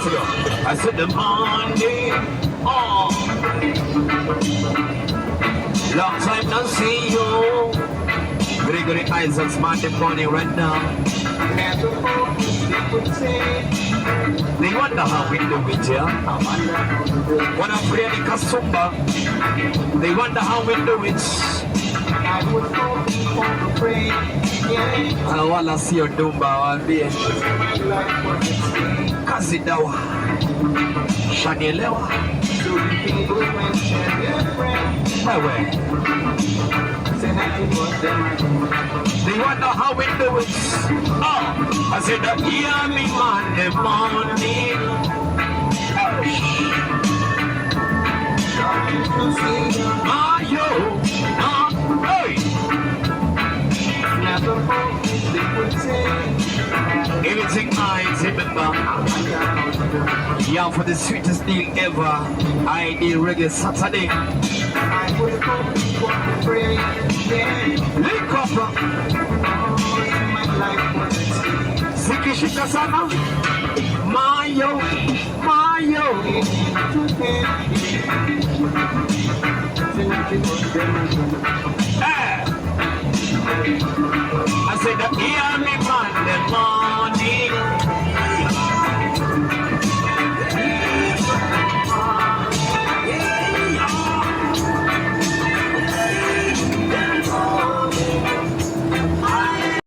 to go. I said the Monday. Oh. Long time no see you. Gregory Isaacs Monday morning right now. They wonder how we do it here. When I play the Kasumba, they wonder how we do it. I wanna see your Dumba one day. Kazidawa Shanielewa. My way. They wonder how we do it. Oh, I said that hear me Monday morning. Yo, hey. Everything I remember. Yeah, for the sweetest deal ever. I did reggae Saturday. Link up. Sikishika sana. Mayo. I said that here.